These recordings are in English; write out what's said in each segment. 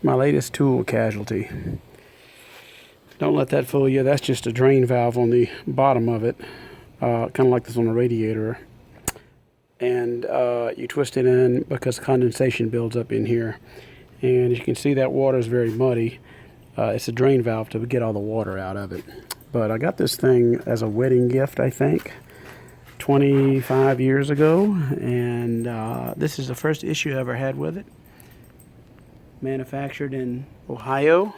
My latest tool casualty. Don't let that fool you. That's just a drain valve on the bottom of it, kind of like this on a radiator. And you twist it in because condensation builds up in here. And as you can see, that water is very muddy. It's a drain valve to get all the water out of it. But I got this thing as a wedding gift, I think, 25 years ago. And this is the first issue I ever had with it. Manufactured in Ohio.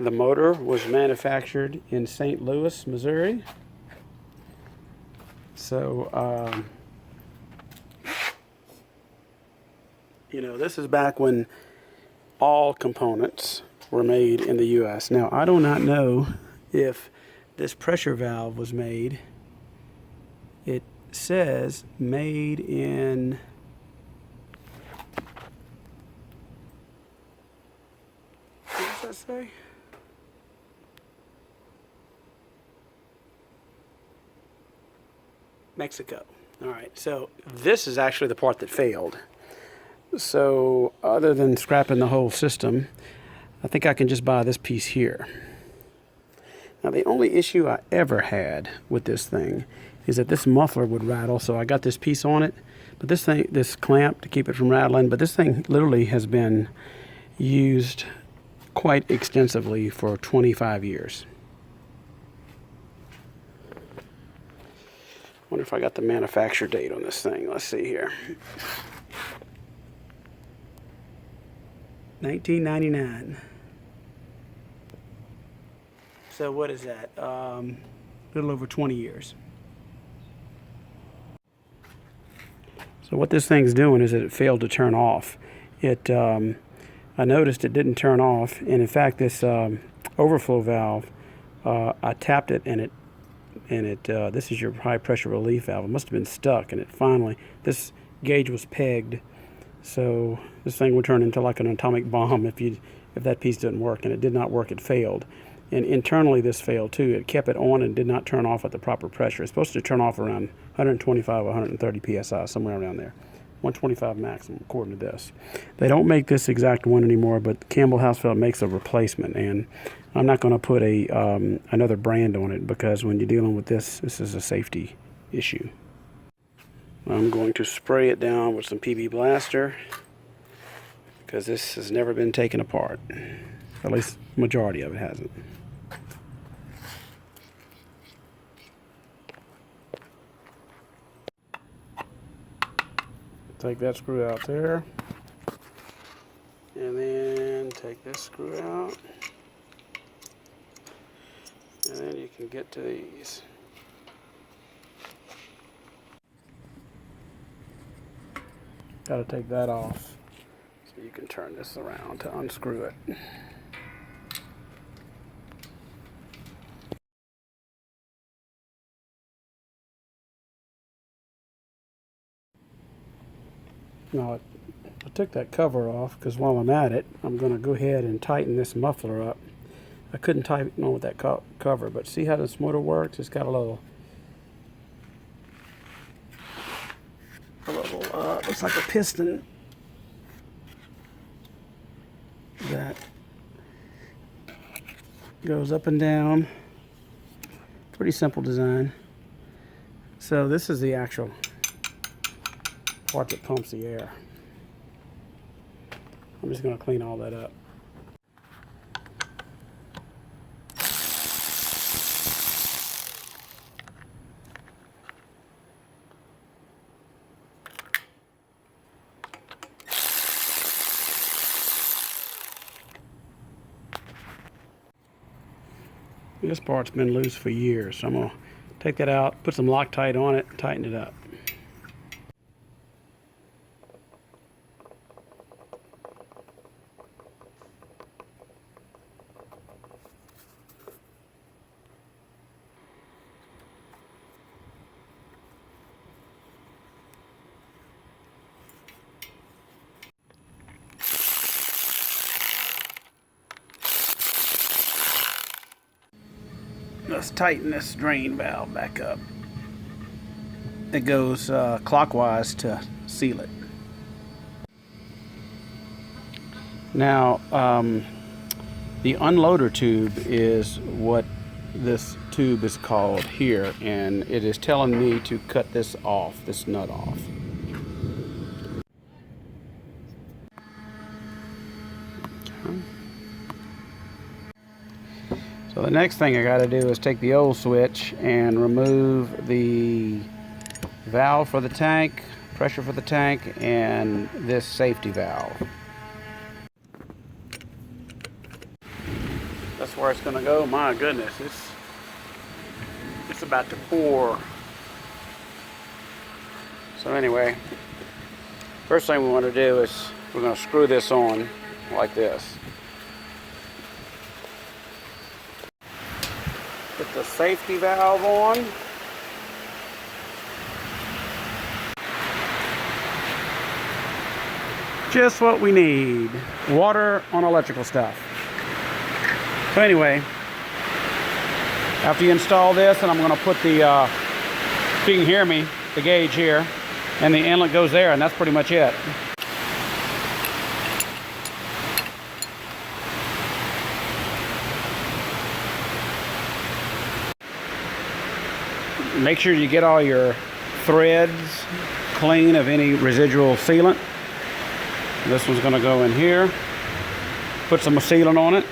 The motor was manufactured in St. Louis, Missouri. So, you know, this is back when all components were made in the U.S. Now, I do not know if this pressure valve was made. It says made in what does that say? Mexico. All right, so this is actually the part that failed. So other than scrapping the whole system, I think I can just buy this piece here. Now the only issue I ever had with this thing is that this muffler would rattle, so I got this piece on it, but this clamp to keep it from rattling, but this thing literally has been used quite extensively for 25 years. Wonder if I got the manufacture date on this thing. Let's see here. 1999. So what is that? A little over 20 years. So what this thing's doing is that it failed to turn off. I noticed it didn't turn off, and in fact this overflow valve, I tapped it and this is your high pressure relief valve. It must have been stuck, and it finally, this gauge was pegged, so this thing would turn into like an atomic bomb if that piece didn't work, and it did not work. It failed, and internally this failed too. It kept it on and did not turn off at the proper pressure. It's supposed to turn off around 125 or 130 psi, somewhere around there. 125 maximum according to this. They don't make this exact one anymore, but Campbell-Hausefeld makes a replacement, and I'm not going to put another brand on it because when you're dealing with this is a safety issue. I'm going to spray it down with some PB Blaster because this has never been taken apart. At least the majority of it hasn't. Take that screw out there, and then take this screw out, and then you can get to these. Got to take that off so you can turn this around to unscrew it. Now I took that cover off because while I'm at it, I'm going to go ahead and tighten this muffler up. I couldn't tighten on with that cover, but see how this motor works? It's got a little looks like a piston that goes up and down. Pretty simple design. So this is the actual part that pumps the air. I'm just going to clean all that up. This part's been loose for years, so I'm going to take that out, put some Loctite on it, and tighten it up. Let's tighten this drain valve back up. It goes clockwise to seal it. Now, the unloader tube is what this tube is called here, and it is telling me to cut this off, this nut off. Okay. So the next thing I got to do is take the old switch and remove the valve for the tank, pressure for the tank, and this safety valve. That's where it's going to go. My goodness, it's about to pour. So anyway, first thing we want to do is we're going to screw this on like this. Put the safety valve on. Just what we need. Water on electrical stuff. So anyway, after you install this, and I'm going to put the, if you can hear me, the gauge here, and the inlet goes there, and that's pretty much it. Make sure you get all your threads clean of any residual sealant. This one's going to go in here. Put some sealant on it.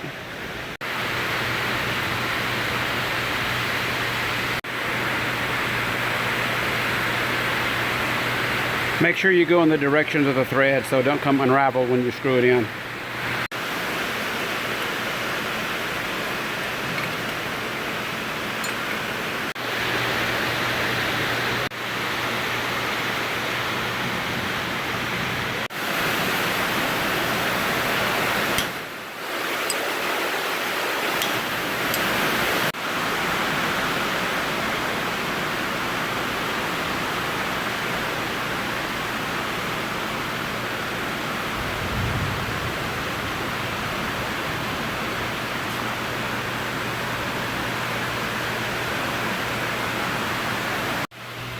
Make sure you go in the directions of the thread so it don't come unravel when you screw it in.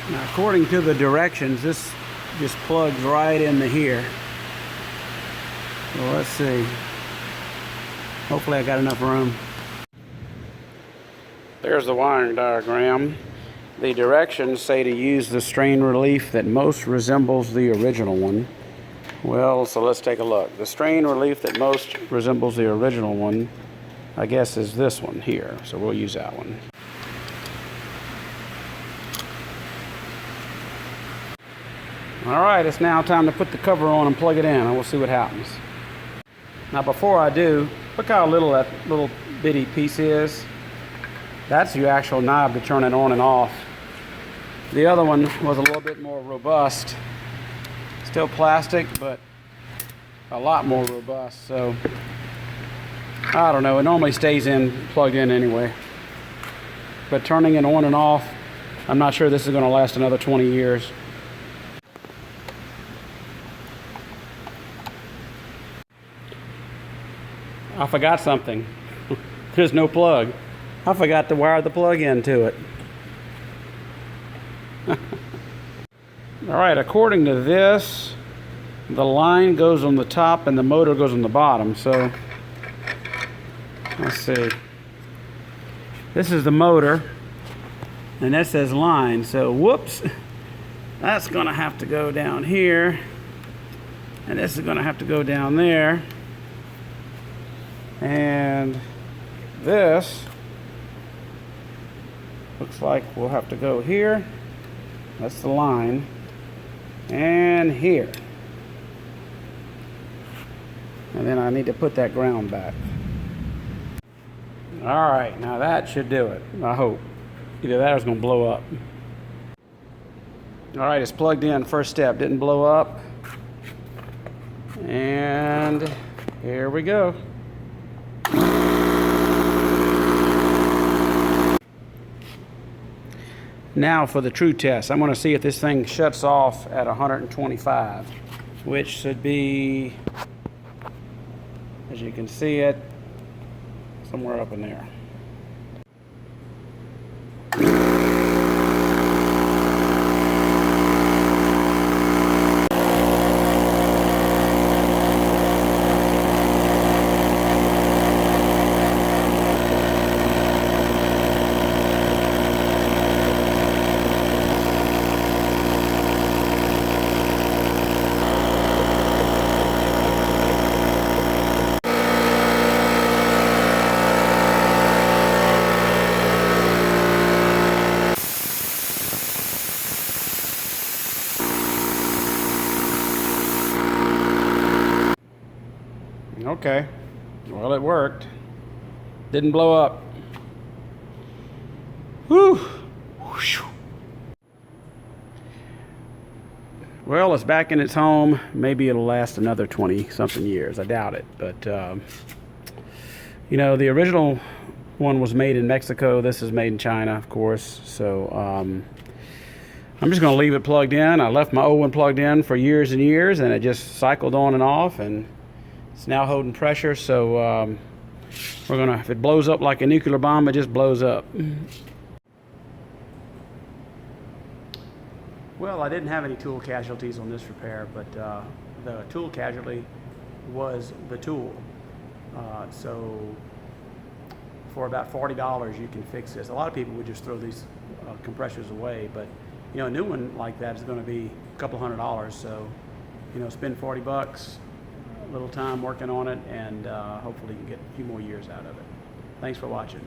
Now, according to the directions, this just plugs right into here. So let's see. Hopefully I got enough room. There's the wiring diagram. The directions say to use the strain relief that most resembles the original one. Well, so let's take a look. The strain relief that most resembles the original one, I guess, is this one here. So we'll use that one. All right, it's now time to put the cover on and plug it in, and we'll see what happens. Now, before I do, look how little that little bitty piece is. That's your actual knob to turn it on and off. The other one was a little bit more robust. Still plastic, but a lot more robust. So, I don't know. It normally stays in, plugged in anyway. But turning it on and off, I'm not sure this is going to last another 20 years. I forgot something. There's no plug. I forgot to wire the plug into it. All right, according to this, the line goes on the top and the motor goes on the bottom. So, let's see. This is the motor, and that says line. So, whoops. That's gonna have to go down here. And this is gonna have to go down there. And this looks like we'll have to go here. That's the line. And here. And then I need to put that ground back. All right, now that should do it, I hope. Either that or it's going to blow up. All right, it's plugged in. First step, didn't blow up. And here we go. Now for the true test. I'm going to see if this thing shuts off at 125, which should be, as you can see it, somewhere up in there. Okay, well, it worked. Didn't blow up. Whew. Well, it's back in its home. Maybe it'll last another 20 something years. I doubt it. But, you know, the original one was made in Mexico. This is made in China, of course. So I'm just going to leave it plugged in. I left my old one plugged in for years and years, and it just cycled on and off, and it's now holding pressure. So we're going to, if it blows up like a nuclear bomb, it just blows up. Well, I didn't have any tool casualties on this repair, but the tool casualty was the tool. So for about $40, you can fix this. A lot of people would just throw these compressors away, but you know, a new one like that is going to be a couple $100. So, you know, spend 40 bucks, a little time working on it, and hopefully you can get a few more years out of it. Thanks for watching.